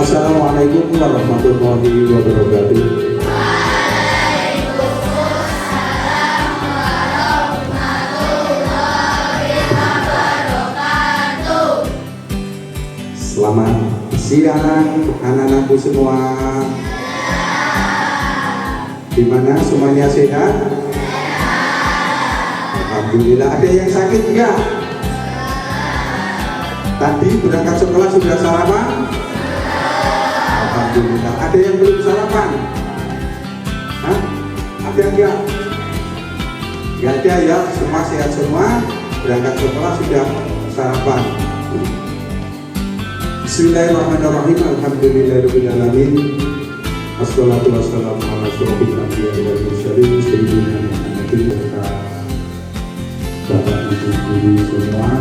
Assalamualaikum warahmatullahi wabarakatuh. Selamat siang anak-anakku semua. Gimana semuanya sehat? Alhamdulillah. Ada yang sakit enggak? Tadi berangkat sekolah sudah sarapan? Alhamdulillah. Ada yang belum sarapan? Hah? Ada enggak? Enggak ada ya, semua sehat semua. Berangkat sekolah sudah sarapan. Bismillahirrahmanirrahim. Alhamdulillahirabbil alamin. Wassalatu wassalamu ala asyrofil anbiya'i wal mursalin sayyidina Muhammadin wa Bapak Ibu guru semua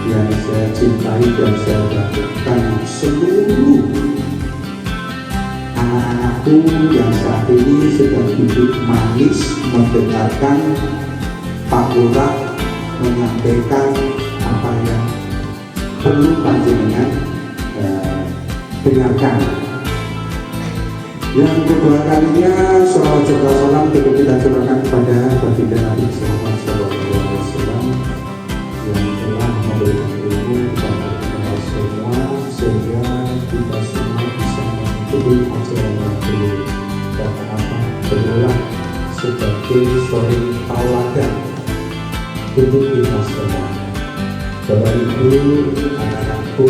yang saya cintai dan saya banggakan, seluruh anak-anakku yang saat ini sedang duduk manis mendengarkan Pak Lurah menyampaikan apa yang perlu panjenengan dengarkan. Yang kedua kalinya sholawat serta salam tentu kita curahkan kepada baginda Nabi Muhammad SAW yang telah memberikan ilmu kepada kita semua sehingga kita semua bisa mengikuti ajaran Nabi dan berdoa sebagai suri tauladan untuk kita semua. Bapak Ibu, anak-anakku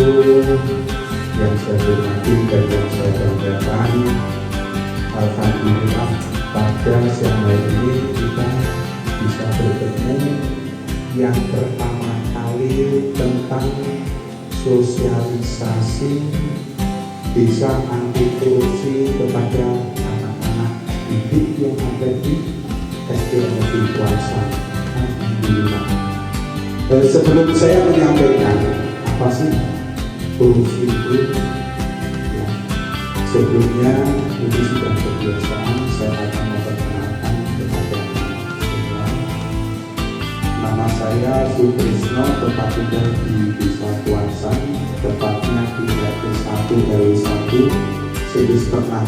yang saya hormati dan yang saya banggakan, alhamdulillah pada siang hari ini kita bisa bertemu yang pertama kali tentang sosialisasi desa anti korupsi kepada anak-anak didik yang ada di SD Negeri Kuasa. Alhamdulillah. Sebelum saya menyampaikan apa sih korupsi itu, ya, sebelumnya ini sudah kebiasaan saya akan memperkenalkan kepada semua. Nama saya Sutrisno, tempat tinggal di Desa Kuasan, tepatnya di RT 1 RW 1, sedis pernah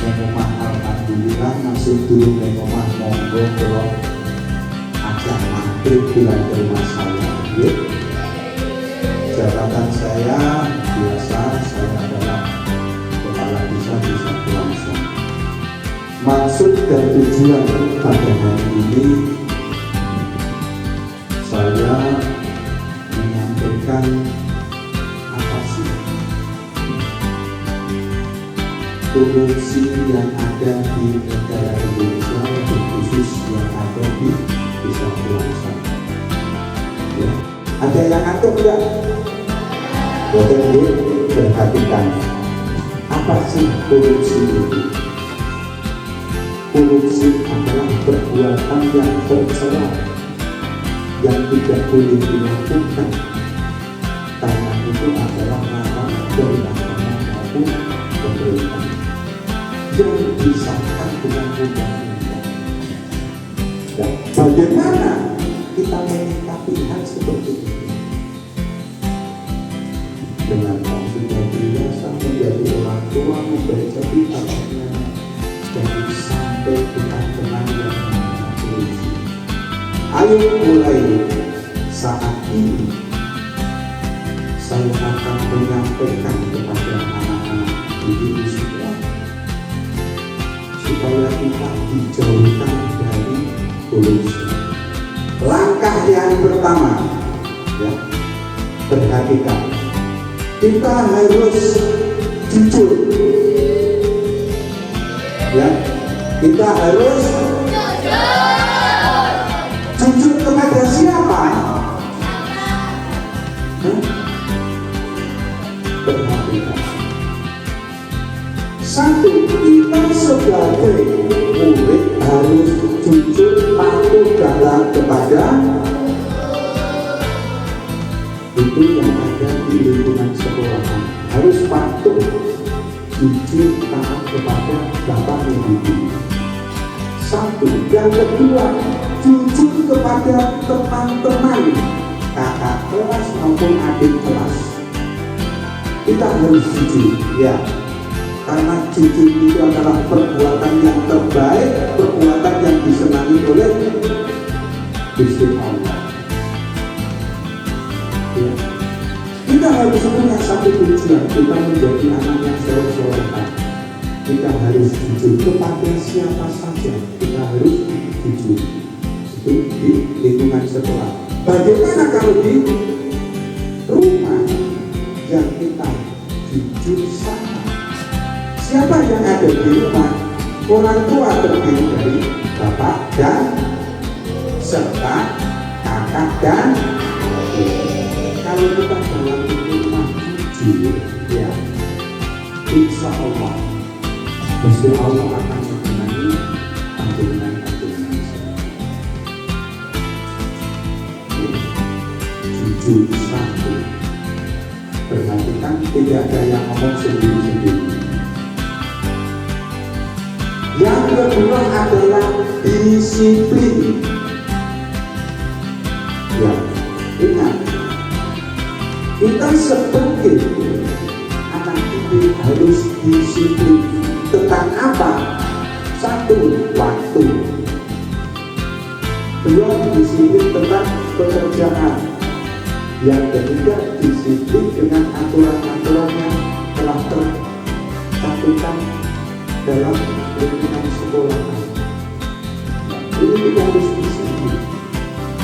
mengomah. Alhamdulillah masih dulu mengomah, monggo kalau ajak mampir bulan ke rumah saya. Jabatan saya biasa, saya adalah kepala desa Kuasan. Maksud dan tujuan pada hari ini saya menyampaikan apa sih korupsi yang ada di negara Indonesia, khusus yang ada di Desa Kuasan. Ya. Ada yang ngantuk enggak? Boleh perhatikan apa sih korupsi itu? Korupsi adalah perbuatan yang tercela yang tidak boleh dilakukan karena itu adalah nama dari agama maupun pemerintah yang disahkan dengan undang-undang. Dan bagaimana kita menyikapi hal seperti itu? Dengan sudah biasa menjadi orang tua membaca kitabnya dan sampai kita kenal yang namanya korupsi. Ayo mulai saat ini saya akan menyampaikan kepada anak-anak didik semua supaya kita dijauhkan dari korupsi. Langkah yang pertama, ya, perhatikan, kita harus jujur, ya, kita harus jujur kepada siapa? Perhatikan. Satu, kita sebagai murid harus jujur patuh dalam kepada itu yang ada di lingkungan sekolah. Harus patuh jujur taat kepada bapak ibu. Satu. Yang kedua, jujur kepada teman-teman, kakak kelas maupun adik kelas. kita harus jujur, ya. Karena jujur itu adalah perbuatan yang terbaik, perbuatan yang disenangi oleh Gusti Allah. Ya. Kita harus punya satu tujuan, kita menjadi anak yang soleh-solehan. Kita harus jujur kepada siapa saja, kita harus jujur. Itu di lingkungan sekolah. Bagaimana kalau di rumah yang kita jujur sama? Siapa yang ada di rumah? Orang tua terdiri dari bapak dan serta kakak dan ibu. Kalau kita dalam rumah jujur, ya, insya Allah Gusti Allah akan mengenai panjenengan-panjenengan jujur satu. Perhatikan, tidak ada yang ngomong sendiri-sendiri. Yang kedua adalah disiplin. Ya, ingat, kita sebagai anak itu harus disiplin tentang apa? Satu, waktu. Dua, disiplin tentang pekerjaan. Yang ketiga, disiplin dengan aturan-aturan yang telah tercantumkan dalam lingkungan sekolah. Ini kita harus disiplin.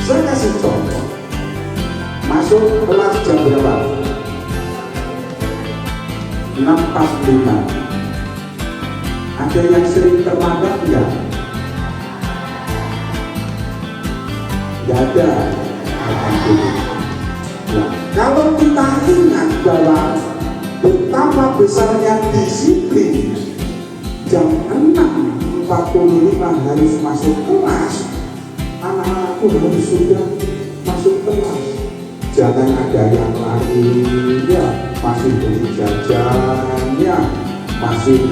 Saya kasih contoh. Masuk kelas jam berapa? 6.45. Ada yang sering terlambat enggak? Enggak ada. Nah, kalau kita ingat bahwa betapa besarnya disiplin, jam 6.45 harus masuk kelas, anak-anakku harus sudah masuk kelas. Jangan ada yang lari, ya, masih beli jajan, ya, masih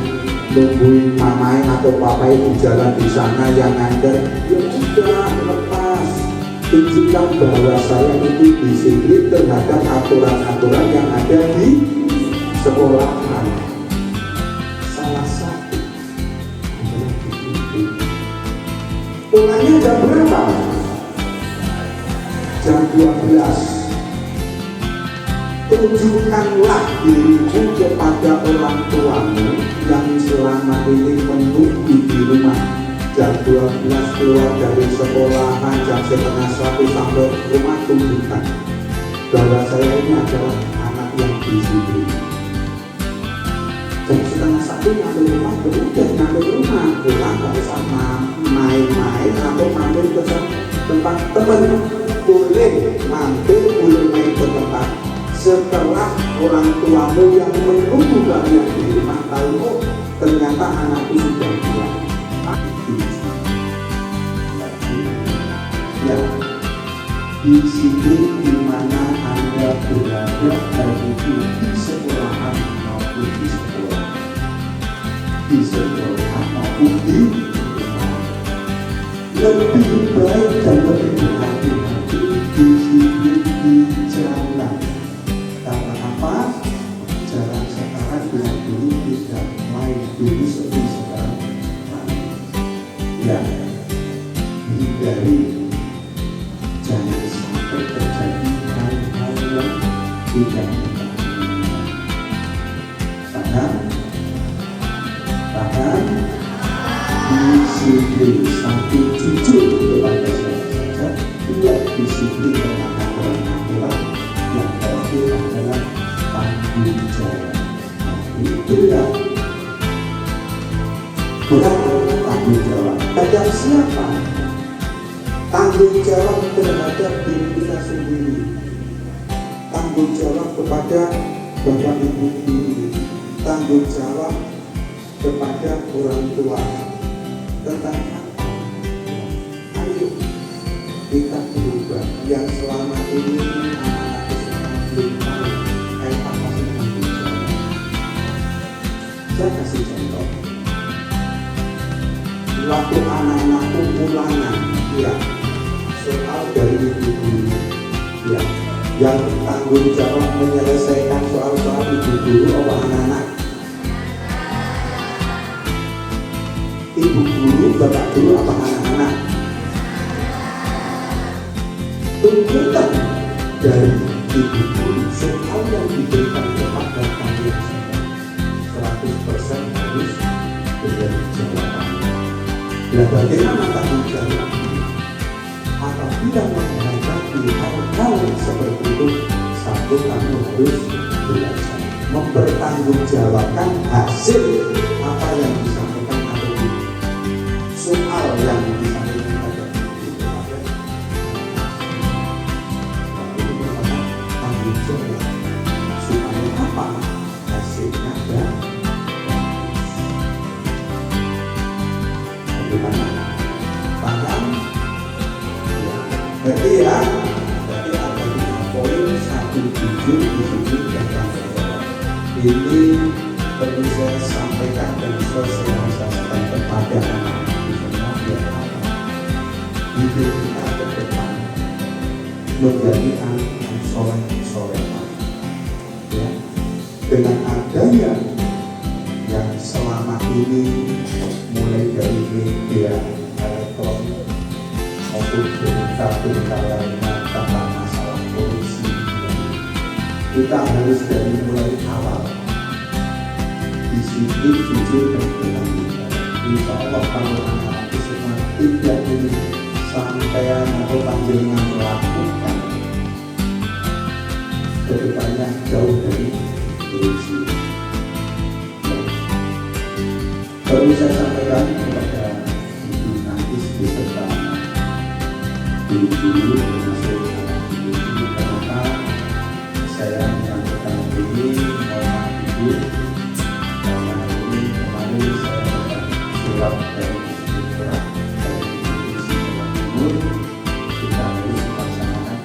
nungguin mamai atau papai di jalan di sana yang nganter. Ya sudah, lepas. Tunjukkan bahwa saya itu disiplin terhadap aturan-aturan yang ada di sekolahan. Salah satu adalah disiplin. Pulangnya jam berapa? Jam 12. Tunjukkanlah dirimu kepada orang tuamu yang selama ini menunggu di rumah. Jam 12 keluar dari sekolahan, jam 12:30 sampai rumah, tunjukkan bahwa saya ini adalah anak yang disiplin. Jam 12:30 sampai rumah, kemudian sampai rumah, pulang gak usah main-main atau mampir ke tempat teman. Boleh mampir, boleh main ke tempat setelah orang tuamu yang menunggu kalian di rumah tahu, oh, ternyata anakku sudah pulang. Ya, disiplin di mana Anda berada, baik itu di sekolahan maupun di sekolah, di sekolahan maupun di rumah. Lebih baik dan lebih berhati-hati disiplin di jalan. Karena apa? Jalan sekarang dengan dulu tidak lain, dulu seperti sekarang. Ya, hindari jangan sampai terjadi hal-hal yang tidak kita tahan disiplin. Satu, jujur kepada siapa saja. Dua, disiplin dengan aturan-aturan. Yang terakhir adalah tanggung jawab. Itu ya, berat tanggung jawab terhadap siapa? Tanggung jawab terhadap diri kita sendiri, tanggung jawab kepada bapak ibu guru, tanggung jawab kepada orang tua. Tentang apa? Ayo kita berubah. Yang selama ini anak-anak kita belum tahu apa sih tanggung jawab. Saya kasih contoh. Waktu anak-anakku ulangan, ya, soal dari ibu guru, ya, yang tanggung jawab menyelesaikan soal-soal ibu guru guru apa anak-anak? Ibu guru, bapak guru apa anak-anak? Tuntutan dari ibu guru soal yang diberikan kepada kalian 100% harus menjadi jawaban. Nah, bagaimana tanggung jawab? Apabila menghadapi hal-hal seperti itu, satu, kamu harus belajar mempertanggungjawabkan hasil apa yang disampaikan atau soal yang disampaikan pada itu ada. Itu merupakan tanggung jawab supaya apa hasilnya dan bagaimana paham? Berarti ada 5 poin, 1 jujur, disiplin, dan tanggung jawab. Ini perlu saya sampaikan dan sosialisasikan kepada anak-anak di semua biar apa? Hidup kita ke depan menjadi anak yang soleh, ya. Dengan adanya yang selama ini mulai dari media elektronik maupun berita lainnya tentang masalah korupsi, kita harus dari mulai awal disiplin, jujur, dan bertanggung. Insya Allah kalau anak-anak itu semua tidak ini sampai atau panjenengan melakukan, kedepannya jauh dari korupsi. Perlu saya sampaikan kepada ibu nanti beserta guru-guru termasuk anak ibu karena saya menyampaikan ini mohon ibu karena ini kemarin saya dapat surat dari Direktorat dari Divisi Jawa Timur. Kita harus melaksanakan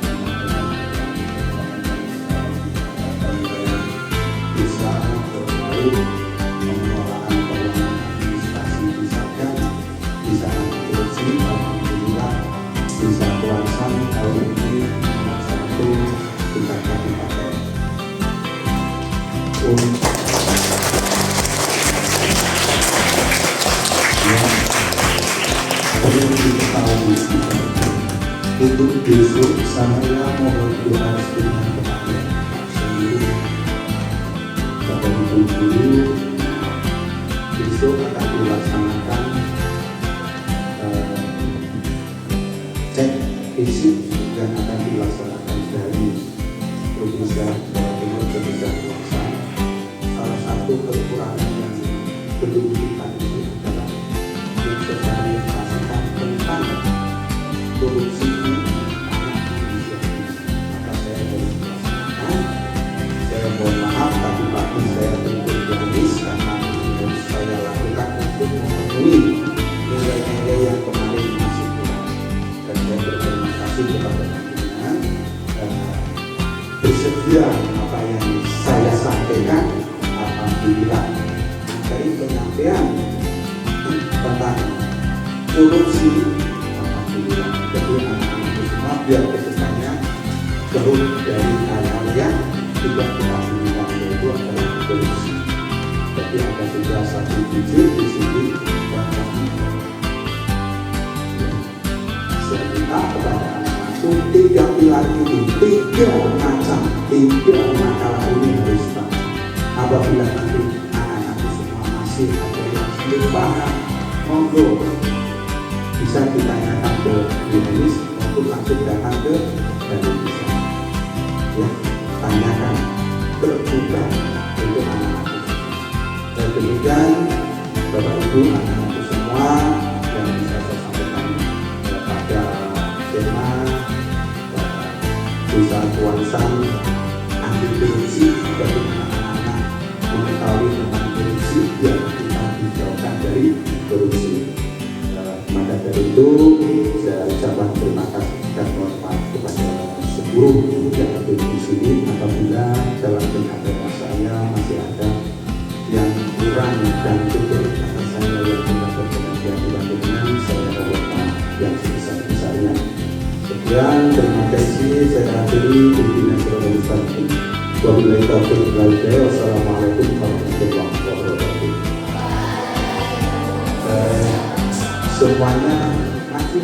bisa terbaik pengelolaan keuangan administrasi wisata, bisa korupsi, alhamdulillah bisa kuasaan tahun ini nomor 1 tingkat kabupaten. Perlu diketahui untuk besok saya mohon doa restunya kepada seluruh Bapak Ibu guru. Besok akan dilaksanakan cek fisik dan akan dilaksanakan dari Provinsi Jawa Timur ke Jakarta. Salah satu kekurangan yang belum kita ini adalah mensosialisasikan tentang korupsi di anak Indonesia. Maka saya harus melaksanakan. Saya mohon maaf tadi pagi saya tentu gratis karena ini harus saya lakukan untuk memenuhi nilai-nilai yang kemarin masih kurang. Dan saya berterima kasih kepada pimpinan bersedia apa yang saya sampaikan. Alhamdulillah dari penyampaian tentang korupsi, alhamdulillah. Jadi anak-anak itu semua biar kedepannya jauh dari hal-hal yang tidak kita inginkan, yaitu adalah korupsi. Jadi ada juga satu jujur di sini dan saya minta kepada anak-anak itu 3 pilar ini, 3 macam, 3 masalah ini harus tahu. Apabila nanti anak-anak semua masih ada yang belum paham, monggo bisa ditanyakan ke Yunis maupun langsung datang ke Indonesia. Ya, tanyakan terbuka untuk anak-anak. Dan demikian Bapak Ibu, anak-anak semua yang bisa saya sampaikan pada tema Desa Kuansan Anti Korupsi, bagaimana anak-anak mengetahui tentang korupsi yang kita dijauhkan dari korupsi. Maka dari itu saya ucapkan terima kasih dan hormat kepada seluruh yang ada di sini. Apabila dalam penyampaian saya masih ada yang kurang dan cukup atas saya yang tidak berkenan dengan saya hormat yang sebesar-besarnya. Sekian, terima kasih. Saya akhiri pimpinan Saudara Ustaz. Wabillahi taufiq wal hidayah. Wassalamualaikum warahmatullahi wabarakatuh. Semuanya masih